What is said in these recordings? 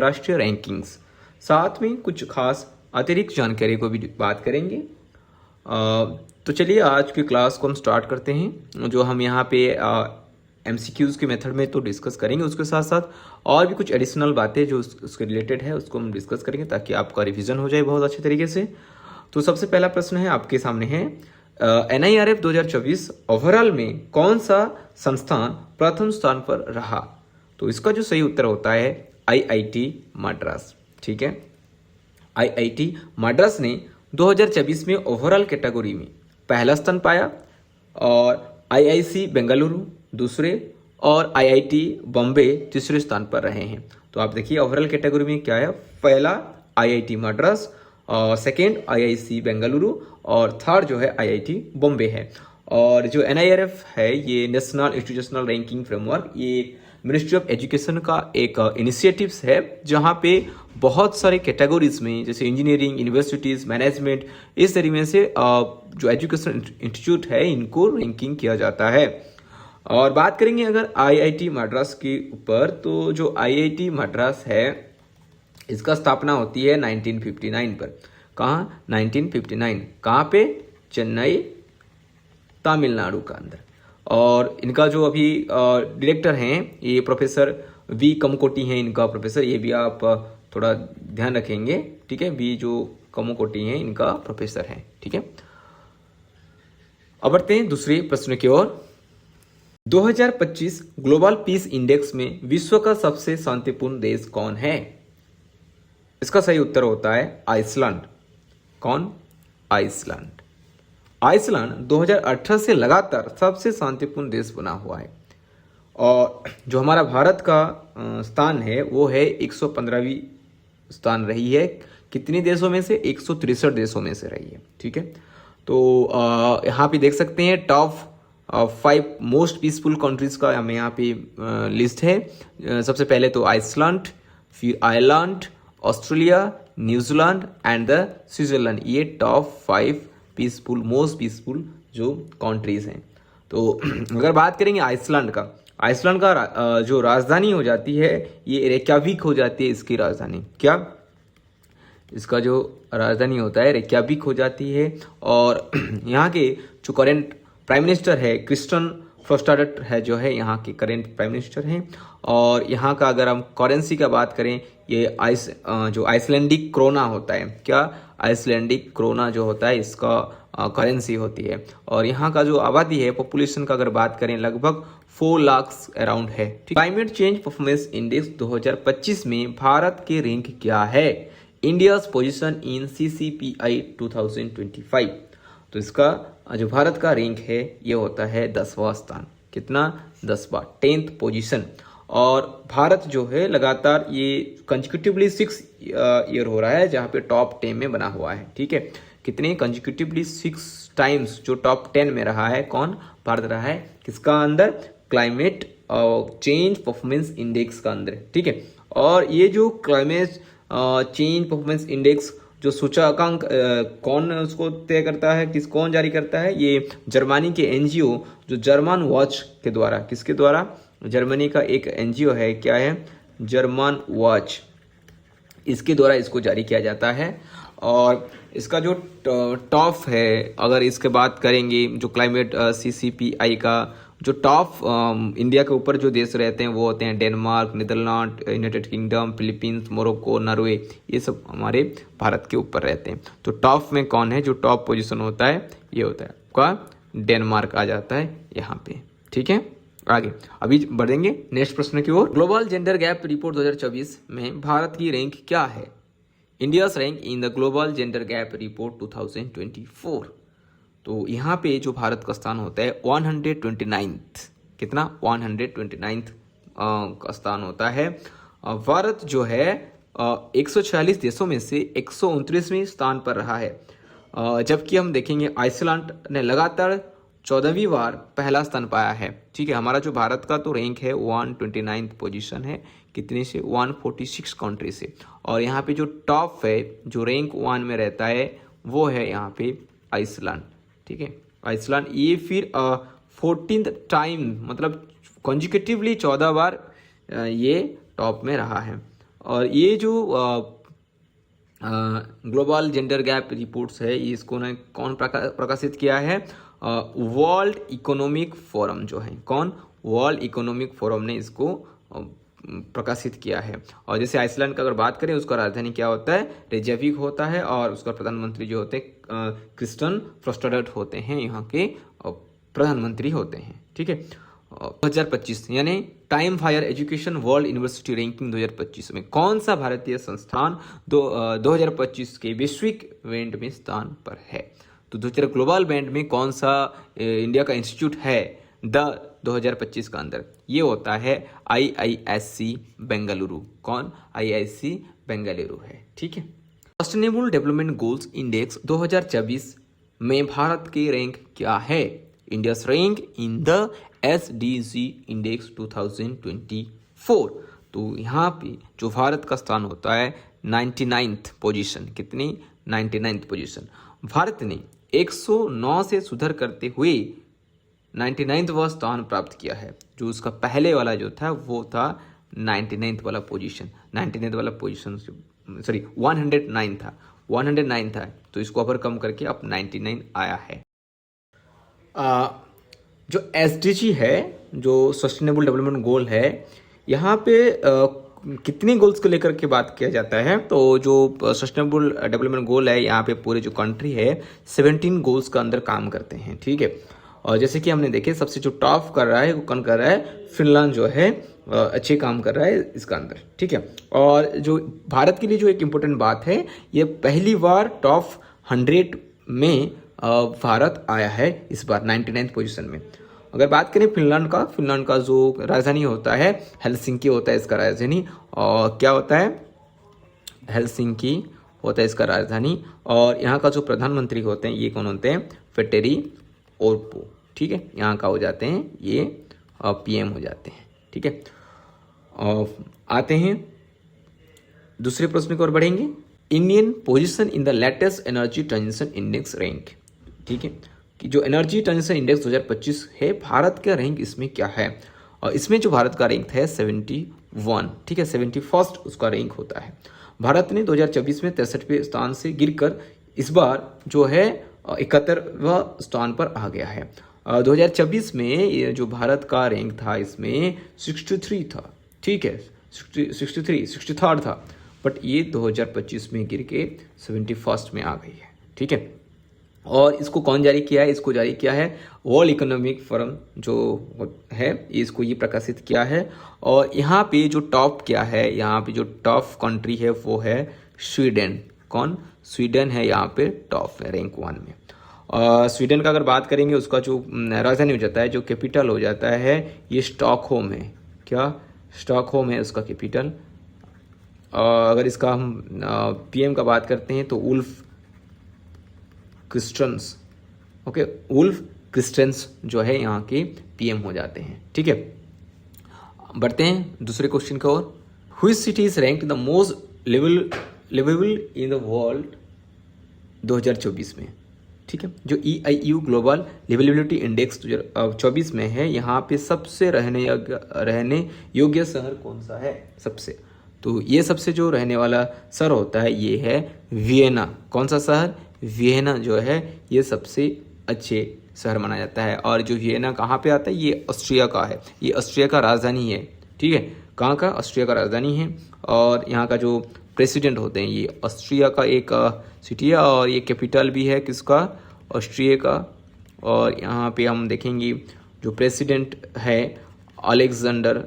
राष्ट्रीय रैंकिंग्स, साथ में कुछ खास अतिरिक्त जानकारी को भी बात करेंगे। तो चलिए आज की क्लास को हम स्टार्ट करते हैं। जो हम यहाँ पे MCQs के मेथड में तो डिस्कस करेंगे, उसके साथ साथ और भी कुछ एडिशनल बातें जो उसके रिलेटेड है उसको हम डिस्कस करेंगे ताकि आपका रिवीजन हो जाए बहुत अच्छे तरीके से। तो सबसे पहला प्रश्न है आपके सामने है, NIRF 2024 ओवरऑल में कौन सा संस्थान प्रथम स्थान पर रहा? तो इसका जो सही उत्तर होता है IIT मद्रास। ठीक है, IIT मद्रास ने 2024 में ओवरऑल कैटेगरी में पहला स्थान पाया और IIC बेंगलुरु दूसरे और IIT बॉम्बे तीसरे स्थान पर रहे हैं। तो आप देखिए ओवरऑल कैटेगरी में क्या है, पहला IIT मद्रास और सेकेंड IIC बेंगलुरु और थर्ड जो है IIT बॉम्बे है। और जो NIRF है ये नेशनल इंस्टीट्यूशनल रैंकिंग फ्रेमवर्क, ये मिनिस्ट्री ऑफ एजुकेशन का एक इनिशिएटिव्स है जहाँ पे बहुत सारे कैटेगरीज में जैसे इंजीनियरिंग, यूनिवर्सिटीज़, मैनेजमेंट, इस तरीके से जो एजुकेशन इंस्टीट्यूट है इनको रैंकिंग किया जाता है। और बात करेंगे अगर IIT मद्रास के ऊपर, तो जो IIT मद्रास है इसका स्थापना होती है 1959 पर। कहाँ? 1959। कहाँ पे? चेन्नई, तमिलनाडु का अंदर। और इनका जो अभी डायरेक्टर हैं ये प्रोफेसर V कमकोटी हैं इनका प्रोफेसर, ये भी आप थोड़ा ध्यान रखेंगे। ठीक है, V जो कमकोटी हैं इनका प्रोफेसर हैं। ठीक है, अब बढ़ते हैं दूसरे प्रश्न की ओर। 2025 ग्लोबल पीस इंडेक्स में विश्व का सबसे शांतिपूर्ण देश कौन है? इसका सही उत्तर होता है आइसलैंड। कौन? आइसलैंड। आइसलैंड 2018 से लगातार सबसे शांतिपूर्ण देश बना हुआ है। और जो हमारा भारत का स्थान है वो है 115वीं स्थान रही है। कितने देशों में से? 163 देशों में से रही है। ठीक है, तो यहाँ पे देख सकते हैं टॉप 5 मोस्ट पीसफुल कंट्रीज का हमें यहाँ पे लिस्ट है। सबसे पहले तो आइसलैंड, फिर Ireland, Australia, New Zealand and the Switzerland, ये टॉप 5 पीसफुल मोस्ट पीसफुल जो कंट्रीज हैं। तो अगर बात करेंगे आइसलैंड का जो राजधानी हो जाती है ये रेक्याविक हो जाती है। इसकी राजधानी क्या? इसका जो राजधानी होता है रेक्याविक हो जाती है। और यहाँ के जो करेंट प्राइम मिनिस्टर है क्रिस्टन फ्रोस्टाडट है जो है यहाँ के करेंट प्राइम मिनिस्टर हैं। और यहाँ का अगर हम करेंसी का बात करें, ये जो आइसलैंडिक क्रोना होता है, क्या? आइसलैंडिक क्रोना जो होता है इसका करेंसी होती है। और यहाँ का जो आबादी है पॉपुलेशन का अगर बात करें लगभग 4 लाख अराउंड है। क्लाइमेट चेंज परफॉर्मेंस इंडेक्स 2025 में भारत के रैंक क्या है? India's position in CCPI 2025। तो इसका जो भारत का रैंक है ये होता है 10वां स्थान। कितना? 10वां, 10th पोजीशन। और भारत जो है लगातार ये कंजिक्यूटिवली 6 ईयर हो रहा है जहाँ पे टॉप 10 में बना हुआ है। ठीक है, कितने? कंजिक्यूटिवली 6 टाइम्स जो टॉप 10 में रहा है। कौन? भारत रहा है। किसका अंदर? क्लाइमेट चेंज परफॉर्मेंस इंडेक्स का अंदर। ठीक है, और ये जो क्लाइमेट चेंज परफॉर्मेंस इंडेक्स जो सूचकांक कौन उसको तय करता है, कौन जारी करता है? ये जर्मनी के NGO जो जर्मन वॉच के द्वारा, किसके द्वारा? जर्मनी का एक NGO है, क्या है? जर्मन वॉच, इसके द्वारा इसको जारी किया जाता है। और इसका जो टॉप है, अगर इसके बात करेंगे जो क्लाइमेट CCPI का जो टॉप इंडिया के ऊपर जो देश रहते हैं वो होते हैं Denmark, Netherlands, United Kingdom, Philippines, Morocco, Norway, ये सब हमारे भारत के ऊपर रहते हैं। तो टॉप में कौन है? जो टॉप पोजीशन होता है ये होता है आपका डेनमार्क आ जाता है यहाँ पे। ठीक है, आगे अभी बढ़ेंगे नेक्स्ट प्रश्न की ओर। ग्लोबल जेंडर गैप रिपोर्ट 2024 में भारत की रैंक क्या है? India's rank in the global gender gap report 2024। तो यहाँ पे जो भारत का स्थान होता है 129th। कितना? 129th का स्थान होता है। भारत जो है 146 देशों में से 129वें स्थान पर रहा है। जबकि हम देखेंगे आइसलैंड ने लगातार 14वीं बार पहला स्थान पाया है। ठीक है, हमारा जो भारत का तो रैंक है 129th पोजीशन है। कितने से? 146 कंट्री से। और यहाँ पे जो टॉप है जो रैंक 1 में रहता है वो है यहाँ पे आइसलैंड। ठीक है, आइसलैंड ये फिर 14th टाइम मतलब कंजिक्यूटिवली 14 बार ये टॉप में रहा है। और ये जो ग्लोबल जेंडर गैप रिपोर्ट्स है, इसको ने कौन प्रकाशित किया है? वर्ल्ड इकोनॉमिक फोरम जो है, कौन? वर्ल्ड इकोनॉमिक फोरम ने इसको प्रकाशित किया है। और जैसे आइसलैंड का अगर बात करें, उसका राजधानी क्या होता है? रेकयाविक होता है, और उसका प्रधानमंत्री जो होते हैं क्रिस्टियन फ्रोस्टेडट होते हैं, यहाँ के प्रधानमंत्री होते हैं। ठीक है। 2025 यानी time fire education world university ranking 2025 में कौन सा भारतीय संस्थान 2025 के वैश्विक इवेंट में स्थान पर है? तो 2000 ग्लोबल बैंड में कौन सा इंडिया का इंस्टीट्यूट है 2025 का अंदर? ये होता है IISc बेंगलुरु। कौन? IISc बेंगलुरु है। ठीक है। सस्टेनेबल डेवलपमेंट गोल्स इंडेक्स 2024 में भारत की रैंक क्या है? India's rank in the SDG index 2024। तो यहाँ पे जो भारत का स्थान होता है 99th पोजीशन। कितनी? 99th position. भारत ने 109 से सुधार करते हुए 99वां स्थान प्राप्त किया है। जो उसका पहले वाला जो था वो था 99th वाला पोजीशन। 99th वाला पोजीशन सॉरी 109 था, 109 था, तो इसको ओवरकम करके अब 99 आया है। जो SDG है, जो सस्टेनेबल डेवलपमेंट गोल है, यहाँ पे कितनी गोल्स को लेकर के बात किया जाता है? तो जो सस्टेनेबल डेवलपमेंट गोल है, यहाँ पे पूरे जो कंट्री है 17 गोल्स का अंदर काम करते हैं। ठीक है। और जैसे कि हमने देखे, सबसे जो टॉप कर रहा है वो कौन कर रहा है? फिनलैंड जो है अच्छे काम कर रहा है इसका अंदर। ठीक है। और जो भारत के लिए जो एक इम्पोर्टेंट बात है, ये पहली बार टॉप 100 में भारत आया है इस बार 99th पोजीशन में। अगर बात करें फिनलैंड का जो राजधानी होता है हेलसिंकी होता है इसका राजधानी। और क्या होता है? हेलसिंकी होता है इसका राजधानी। और यहाँ का जो प्रधानमंत्री होते हैं, ये कौन होते हैं? पेटेरी ओरपो। ठीक है। यहाँ का हो जाते हैं ये PM हो जाते हैं। ठीक है। आते हैं दूसरे प्रश्न की ओर बढ़ेंगे। Indian position in the latest energy transition index rank. ठीक है, कि जो एनर्जी ट्रांजिशन इंडेक्स 2025 है, भारत का रैंक इसमें क्या है? और इसमें जो भारत का रैंक है 71। ठीक है, 71st उसका रैंक होता है। भारत ने 2024 में 63वें स्थान से गिरकर इस बार जो है 71वां स्थान पर आ गया है। 2024 में ये जो भारत का रैंक था इसमें 63 था। ठीक है, 63rd था, बट ये 2025 में गिर के 71st में आ गई है। ठीक है, और इसको कौन जारी किया है? इसको जारी किया है वर्ल्ड इकोनॉमिक फोरम जो है, इसको ये प्रकाशित किया है। और यहाँ पे जो टॉप क्या है, यहाँ पे जो टॉप कंट्री है वो है स्वीडन। कौन? स्वीडन है यहाँ पे टॉप है रैंक 1 में। स्वीडन का अगर बात करेंगे, उसका जो राजधानी हो जाता है, जो कैपिटल हो जाता है, ये स्टॉकहोम है। क्या? स्टॉकहोम है उसका कैपिटल। अगर इसका हम PM का बात करते हैं तो उल्फ क्रिस्टेंस। ओके, उल्फ क्रिस्टेंस जो है यहाँ के PM हो जाते हैं। ठीक है, बढ़ते हैं दूसरे क्वेश्चन की ओर। Which city is ranked the most liveable in the world 2024 में? ठीक है, जो EIU ग्लोबल लिवेबिलिटी इंडेक्स 2024 में है, यहाँ पे सबसे रहने योग्य शहर कौन सा है? सबसे, तो ये सबसे जो रहने वाला शहर होता है ये है वियना। कौन सा शहर? वियना जो है ये सबसे अच्छे शहर माना जाता है। और जो वियना कहाँ पे आता है? ये ऑस्ट्रिया का है, ये ऑस्ट्रिया का राजधानी है। ठीक है, कहाँ का? ऑस्ट्रिया का राजधानी है। और यहाँ का जो प्रेसिडेंट होते हैं, ये ऑस्ट्रिया का एक सिटी है, और ये कैपिटल भी है किसका? ऑस्ट्रिया का। और यहाँ पे हम देखेंगे जो प्रेसिडेंट है अलेक्जेंडर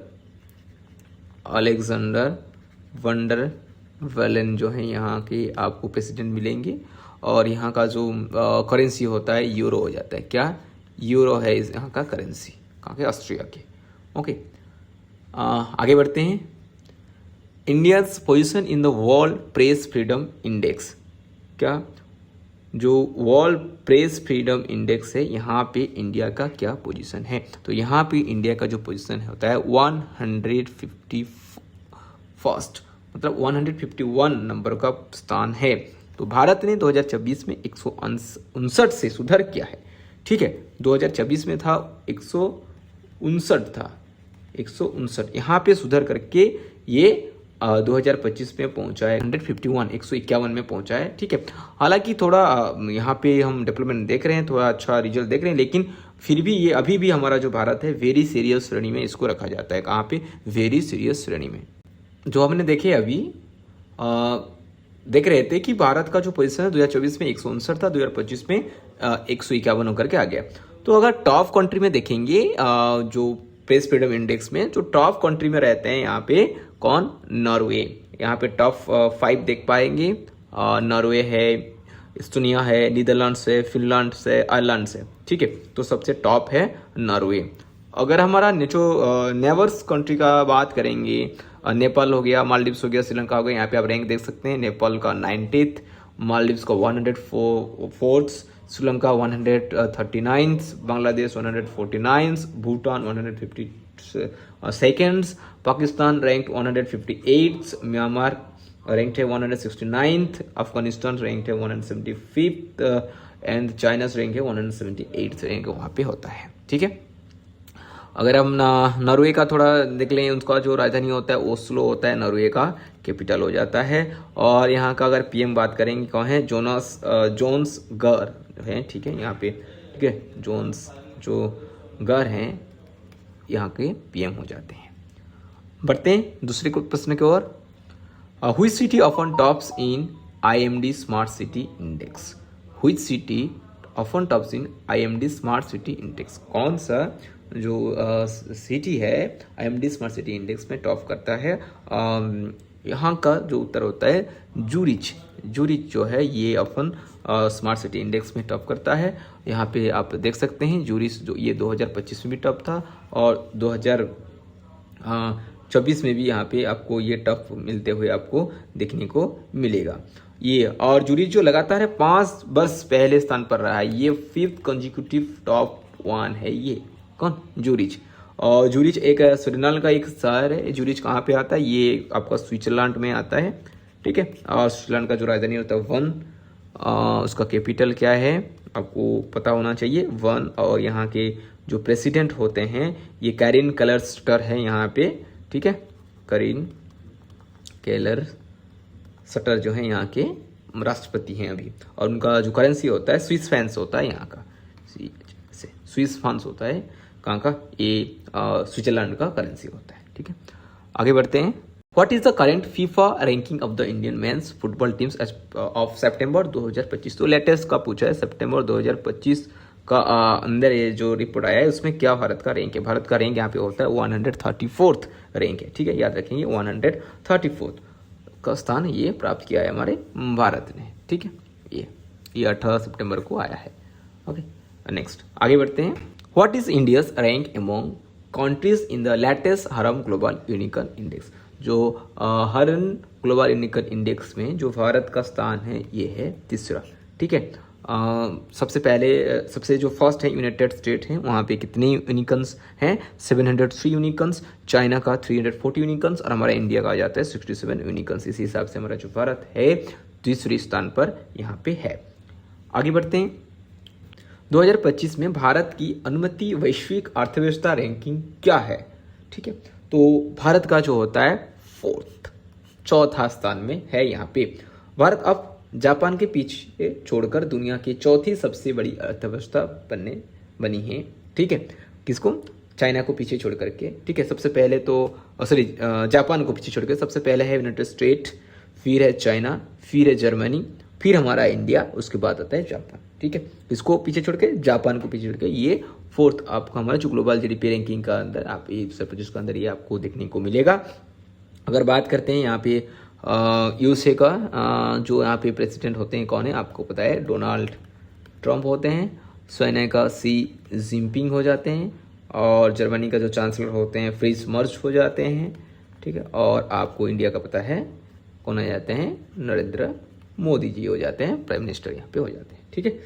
वंडर वेलन जो है यहाँ के आपको प्रेसिडेंट मिलेंगे। और यहाँ का जो करेंसी होता है यूरो हो जाता है। क्या? यूरो है इस यहाँ का करेंसी, कहाँ के? ऑस्ट्रिया के। ओके, आगे बढ़ते हैं। India's position in the world press freedom index. क्या? जो वर्ल्ड प्रेस फ्रीडम इंडेक्स है, यहाँ पे इंडिया का क्या पोजीशन है? तो यहाँ पे इंडिया का जो पोजीशन होता है 151st, मतलब 151 नंबर का स्थान है। तो भारत ने 2024 में 159 से सुधार किया है। ठीक है, 2024 में था 159 था, 159, यहाँ पे सुधार करके ये 2025 में पहुंचा है 151 में पहुंचा है। ठीक है, हालांकि थोड़ा यहाँ पे हम डेवलपमेंट देख रहे हैं, थोड़ा अच्छा रिजल्ट देख रहे हैं, लेकिन फिर भी ये अभी भी हमारा जो भारत है वेरी सीरियस श्रेणी में इसको रखा जाता है। कहाँ पे? वेरी सीरियस श्रेणी में। जो हमने देखे अभी देख रहे थे कि भारत का जो पोजीशन है 2024 में 159 था, 2025 में 151 होकर के आ गया। तो अगर टॉप कंट्री में देखेंगे जो प्रेस फ्रीडम इंडेक्स में जो टॉप कंट्री में रहते हैं यहाँ पे कौन? नॉर्वे। यहाँ पे टॉप 5 देख पाएंगे। नॉर्वे है, इस्टोनिया है, नीदरलैंड्स है, फिनलैंड है, आयरलैंड है। ठीक है, तो सबसे टॉप है नॉर्वे। अगर हमारा जो नेबर्स कंट्री का बात करेंगे, नेपाल हो गया, मालदीव्स हो गया, श्रीलंका हो गया, यहाँ पे आप रैंक देख सकते हैं। नेपाल का 90th, मालदीव्स का 104th, Sri Lanka 139th, Bangladesh 149th, Bhutan 152nd, Pakistan rank 158th, Myanmar rank है 169th, अफगानिस्तान रैंक है 175th एंड चाइना रैंक है 178th रैंक वहाँ पे होता है। ठीक है, अगर हम नॉर्वे का थोड़ा देख लें, उसका जो राजधानी होता है ओस्लो होता है, नॉर्वे का कैपिटल हो जाता है। और यहाँ का अगर पीएम बात करेंगे कौन है? जोन्स गर है। ठीक है, यहाँ पे ठीक है जोन्स जो गर हैं यहाँ के पीएम हो जाते हैं। बढ़ते हैं दूसरे प्रश्न की ओर। Which city often tops in IMD smart city index? Which city often tops in IMD smart city index? कौन सा जो सिटी है IMD स्मार्ट सिटी इंडेक्स में टॉप करता है? यहाँ का जो उत्तर होता है जूरिच। जूरिच जो है ये अपन स्मार्ट सिटी इंडेक्स में टॉप करता है। यहाँ पे आप देख सकते हैं जूरिच जो ये 2025 में भी टॉप था और 2024 में भी यहाँ पे आपको ये टॉप मिलते हुए आपको देखने को मिलेगा। ये और जूरिच जो लगातार है 5 वर्ष पहले स्थान पर रहा है, ये 5th कंजिक्यूटिव टॉप 1 है। ये कौन? जूरिच। और जूरिच एक स्विट्जरलैंड का एक शहर है। जूरिच कहाँ पे आता है? ये आपका स्विट्जरलैंड में आता है। ठीक है, और स्विट्जरलैंड का जो राजधानी होता है वन, उसका कैपिटल क्या है आपको पता होना चाहिए, वन। और यहाँ के जो प्रेसिडेंट होते हैं ये कैरिन क्लस्टर है यहाँ पे। ठीक है, कैरिन क्लस्टर जो है यहाँ के राष्ट्रपति हैं अभी। और उनका जो करेंसी होता है स्विस फ्रैंक्स होता है, यहाँ का स्विस फ्रैंक्स होता है। कहाँ का? ये स्विट्जरलैंड का करेंसी होता है। ठीक है, आगे बढ़ते हैं। What is the current FIFA ranking of the Indian men's football teams of September 2025? तो लेटेस्ट का पूछा है, सितंबर 2025 का अंदर ये जो रिपोर्ट आया है उसमें क्या भारत का रैंक है? भारत का रैंक यहाँ पे होता है 134th रैंक है। ठीक है, याद रखेंगे 134th का स्थान ये प्राप्त किया है हमारे भारत ने। ठीक है, ये 18 सितंबर को आया है। ओके, नेक्स्ट आगे बढ़ते हैं। What is India's rank among countries in the latest हरम ग्लोबल यूनिकॉर्न इंडेक्स? जो हरम ग्लोबल यूनिकॉर्न इंडेक्स में जो भारत का स्थान है ये है 3रा। ठीक है, सबसे जो फर्स्ट है यूनाइटेड स्टेट है, वहाँ पे कितने यूनिकॉर्न्स हैं? 703 यूनिकॉर्न्स। चाइना का 340 यूनिकॉर्न्स और हमारा इंडिया का आ जाता है 67 यूनिकॉर्न्स। इसी हिसाब से हमारा जो भारत है 3रे स्थान पर यहाँ पे है। आगे बढ़ते हैं। 2025 में भारत की अनुमति वैश्विक अर्थव्यवस्था रैंकिंग क्या है? ठीक है, तो भारत का जो होता है 4th, चौथा स्थान में है यहाँ पे। भारत अब जापान के पीछे छोड़कर दुनिया की 4थी सबसे बड़ी अर्थव्यवस्था बनी है। ठीक है, किसको? चाइना को पीछे छोड़ करके। ठीक है, सबसे पहले तो जापान को पीछे छोड़ कर सबसे पहले है यूनाइटेड स्टेट, फिर है चाइना, फिर है जर्मनी, फिर हमारा इंडिया, उसके बाद आता है जापान। ठीक है, इसको पीछे छोड़ के जापान को पीछे छोड़ के ये 4th आपको हमारा जो ग्लोबल GDP रैंकिंग का अंदर आप 2025 का अंदर ये आपको देखने को मिलेगा। अगर बात करते हैं यहाँ पे USA का जो यहाँ पे प्रेसिडेंट होते हैं कौन है आपको पता है? डोनाल्ड ट्रंप होते हैं। चाइना का सी जिनपिंग हो जाते हैं और जर्मनी का जो चांसलर होते हैं फ्रीज मर्ज हो जाते हैं। ठीक है, और आपको इंडिया का पता है कौन आ जाते हैं? नरेंद्र मोदी जी हो जाते हैं, प्राइम मिनिस्टर यहाँ पे हो जाते हैं। ठीक है,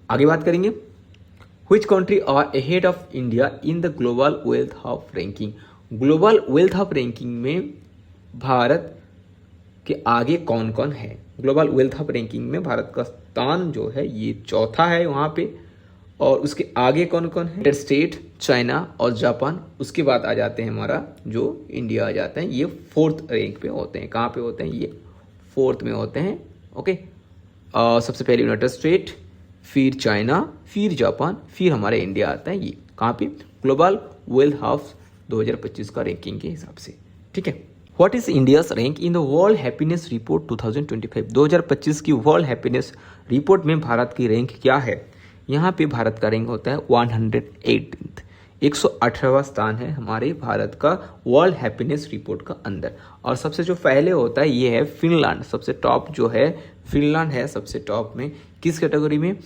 आगे बात करेंगे। Which country are ahead of India in the global wealth hub ranking? Global wealth hub ranking में भारत के आगे कौन कौन है? ग्लोबल वेल्थ हब रैंकिंग में भारत का स्थान जो है ये 4था है वहाँ पे। और उसके आगे कौन कौन है? यूनाइटेड स्टेट, चाइना और जापान। उसके बाद आ जाते हैं हमारा जो इंडिया आ जाता है, ये 4th रैंक पे होते हैं। कहाँ पे होते हैं? ये 4th में होते हैं। ओके, सबसे पहले यूनाइटेड स्टेट, फिर चाइना, फिर जापान, फिर हमारा इंडिया आता है। ये कहाँ पे? ग्लोबल वेल्थ हाउस 2025 का रैंकिंग के हिसाब से। ठीक है, what is India's rank in the world happiness report 2025? 2025 की वर्ल्ड हैप्पीनेस रिपोर्ट में भारत की रैंक क्या है? यहाँ पे भारत का रैंक होता है 118th, 118वां स्थान है हमारे भारत का वर्ल्ड हैप्पीनेस रिपोर्ट का अंदर। और सबसे जो पहले होता है ये है फिनलैंड। सबसे टॉप जो है फिनलैंड है सबसे टॉप में। किस कैटेगरी में?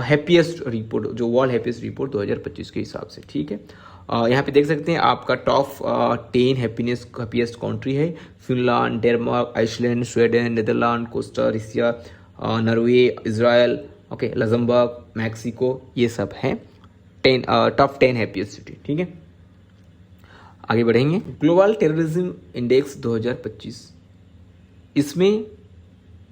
हैप्पीएस्ट रिपोर्ट, जो वर्ल्ड हैप्पीएस्ट रिपोर्ट 2025 के हिसाब से। ठीक है, यहाँ पे देख सकते हैं आपका टॉप 10 हैप्पीएस्ट कंट्री है। Finland, Denmark, Iceland, Sweden, Netherland, Costa Rica, Norway, Israel, okay, Luxembourg, Mexico, ये सब हैं टॉप 10 हैप्पीएस्ट सिटी। ठीक है, आगे बढ़ेंगे। ग्लोबल टेररिज्म इंडेक्स 2025, इसमें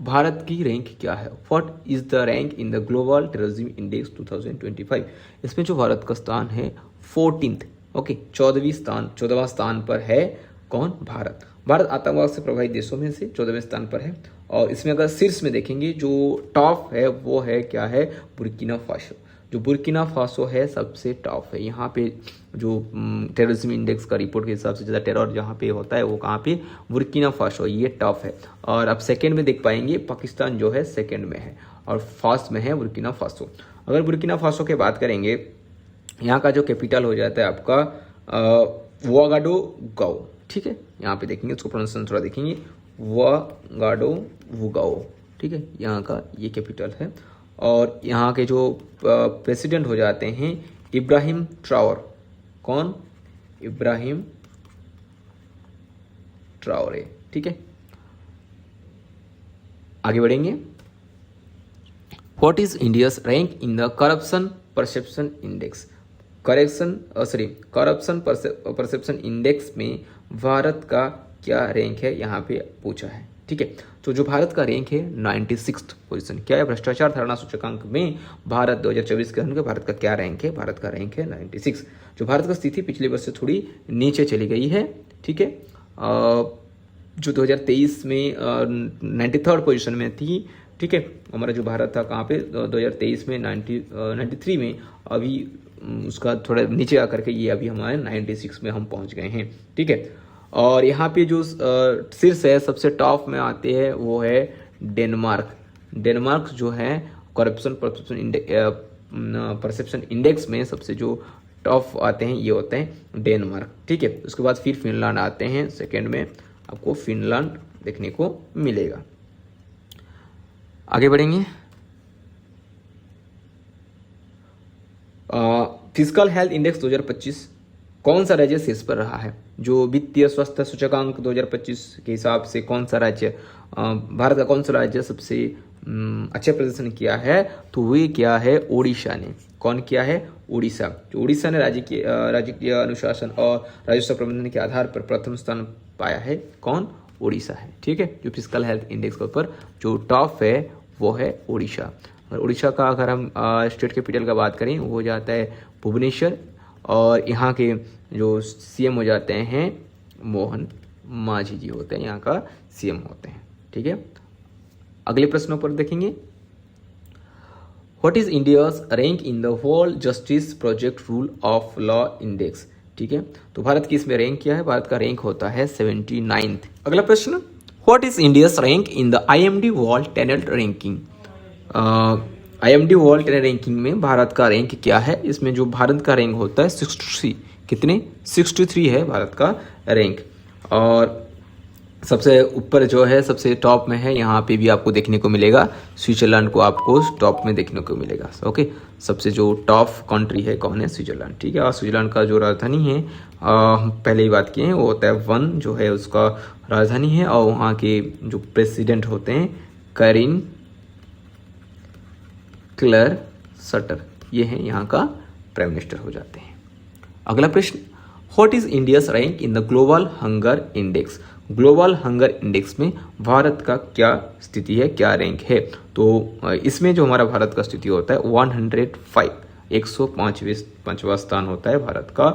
भारत की रैंक क्या है? What is the rank in the global terrorism index 2025? इसमें जो भारत का स्थान है 14th, ओके, 14वां स्थान पर है। कौन? भारत। भारत आतंकवाद से प्रभावित देशों में से 14वें स्थान पर है। और इसमें अगर शीर्ष में देखेंगे जो टॉप है वो है क्या है? Burkina Faso. जो बुर्किना फासो है सबसे टॉप है। यहाँ पे जो टेररिज्म इंडेक्स का रिपोर्ट के हिसाब से ज़्यादा टेरर जहाँ पे होता है वो कहाँ पे? बुर्किना फासो, ये टॉप है। और अब सेकंड में देख पाएंगे पाकिस्तान जो है सेकंड में है और फर्स्ट में है बुर्किना फासो। अगर बुर्किना फासो की बात करेंगे, यहाँ का जो कैपिटल हो जाता है आपका वागाडोगाओ। ठीक है, यहाँ पे देखेंगे, उसको प्रोनाउंसिएशन थोड़ा देखेंगे, वागाडोगाओ। ठीक है, यहाँ का ये कैपिटल है। और यहाँ के जो प्रेसिडेंट हो जाते हैं इब्राहिम ट्रावर। कौन? इब्राहिम ट्रावरे। ठीक है, आगे बढ़ेंगे। What is India's rank in the corruption perception index? Corruption perception index में भारत का क्या रैंक है, यहाँ पे पूछा है। ठीक है, तो जो भारत का रैंक है 96th पोजीशन। क्या है? भ्रष्टाचार धारणा सूचकांक में भारत 2024 के अंक भारत का क्या रैंक है? भारत का रैंक है 96। जो भारत की स्थिति पिछले वर्ष से थोड़ी नीचे चली गई है। ठीक है, जो 2023 में 93rd पोजीशन में थी। ठीक है, हमारा जो भारत था कहाँ पे? 2023 में 93 में, अभी उसका थोड़ा नीचे आकर के ये अभी हमारे 96 में हम पहुंच गए हैं। ठीक है, और यहाँ पे जो शीर्ष है सबसे टॉप में आते हैं वो है डेनमार्क। डेनमार्क जो है करप्शन परसेप्शन इंडेक्स में सबसे जो टॉप आते हैं ये होते हैं डेनमार्क। ठीक है, उसके बाद फिर फिनलैंड आते हैं सेकेंड में, आपको फिनलैंड देखने को मिलेगा। आगे बढ़ेंगे। फिजिकल हेल्थ इंडेक्स 2025, कौन सा राज्य शीर्ष पर रहा है? जो वित्तीय स्वास्थ्य सूचकांक 2025 के हिसाब से कौन सा राज्य, भारत का कौन सा राज्य सबसे अच्छे प्रदर्शन किया है? तो वे क्या है? ओडिशा ने। कौन किया है? उड़ीसा। जो उड़ीसा ने राजकीय अनुशासन और राजस्व प्रबंधन के आधार पर प्रथम स्थान पाया है। कौन? उड़ीसा है। ठीक है, जो फिजिकल हेल्थ इंडेक्स के ऊपर जो टॉप है वो है उड़ीसा। और उड़ीसा का अगर हम स्टेट कैपिटल का बात करें वो हो जाता है भुवनेश्वर। और यहाँ के जो सीएम हो जाते हैं मोहन मांझी जी होते हैं, यहाँ का सीएम होते हैं। ठीक है, अगले प्रश्नों पर देखेंगे। What is India's rank in the world justice project rule of law index? ठीक है, तो भारत की इसमें रैंक क्या है? भारत का रैंक होता है 79th। अगला प्रश्न, what is India's rank in the IMD world talent ranking? IMD world talent ranking में भारत का रैंक क्या है? इसमें जो भारत का रैंक होता है 63। कितने? 63 है भारत का रैंक। और सबसे ऊपर जो है सबसे टॉप में है, यहाँ पे भी आपको देखने को मिलेगा स्विट्जरलैंड को आपको टॉप में देखने को मिलेगा। ओके, सबसे जो टॉप कंट्री है कौन है? स्विट्जरलैंड। ठीक है, और स्विट्जरलैंड का जो राजधानी है पहले ही बात किए हैं वो होता है वन, जो है उसका राजधानी है। और वहाँ के जो प्रेसिडेंट होते हैं करिन क्लेर सटर, ये हैं यहाँ का प्राइम मिनिस्टर हो जाते हैं। अगला प्रश्न, what is India's rank in the global hunger index? Global hunger index में भारत का क्या स्थिति है, क्या रैंक है? तो इसमें जो हमारा भारत का स्थिति होता है 105। 105वां स्थान होता है भारत का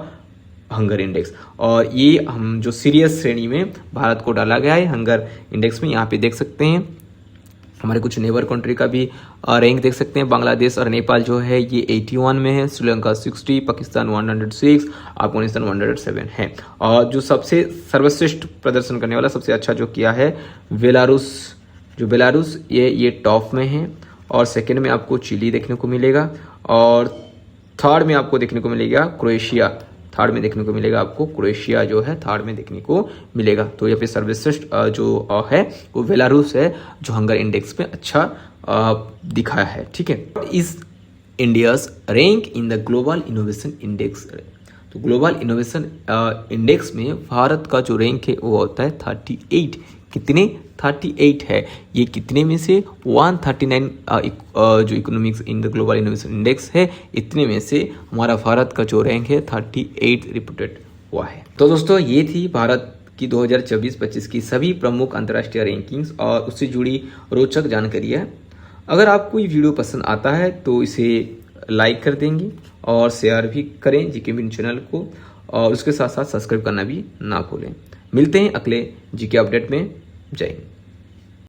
हंगर इंडेक्स। और ये हम जो सीरियस श्रेणी में भारत को डाला गया है हंगर इंडेक्स में। यहाँ पे देख सकते हैं हमारे कुछ नेबर कंट्री का भी रैंक देख सकते हैं। बांग्लादेश और नेपाल जो है ये 81 में है, श्रीलंका 60, पाकिस्तान 106, अफगानिस्तान 107 है। और जो सबसे सर्वश्रेष्ठ प्रदर्शन करने वाला सबसे अच्छा जो किया है बेलारूस ये टॉप में है। और सेकंड में आपको चिली देखने को मिलेगा और थर्ड में आपको देखने को मिलेगा क्रोएशिया। थर्ड में देखने को मिलेगा आपको क्रोएशिया जो है थर्ड में देखने को मिलेगा। तो यहाँ पे सर्वश्रेष्ठ जो है वो बेलारूस है जो हंगर इंडेक्स में अच्छा दिखाया है। ठीक है, इस India's rank in the global innovation index. तो ग्लोबल इनोवेशन इंडेक्स में भारत का जो रैंक है वो होता है 38। कितने? 38 है। ये कितने में से 139 जो economics in the global innovation index है इतने में से हमारा भारत का जो रैंक है 38 रिपोर्टेड हुआ है। तो दोस्तों ये थी भारत की 2024-25 की सभी प्रमुख अंतर्राष्ट्रीय रैंकिंग्स और उससे जुड़ी रोचक जानकारी है। अगर आपको ये वीडियो पसंद आता है तो इसे लाइक कर देंगे और शेयर भी करें जीके बिन चैनल को, और उसके साथ साथ सब्सक्राइब करना भी ना भूलें। मिलते हैं अगले जीके अपडेट में। जय हिंद।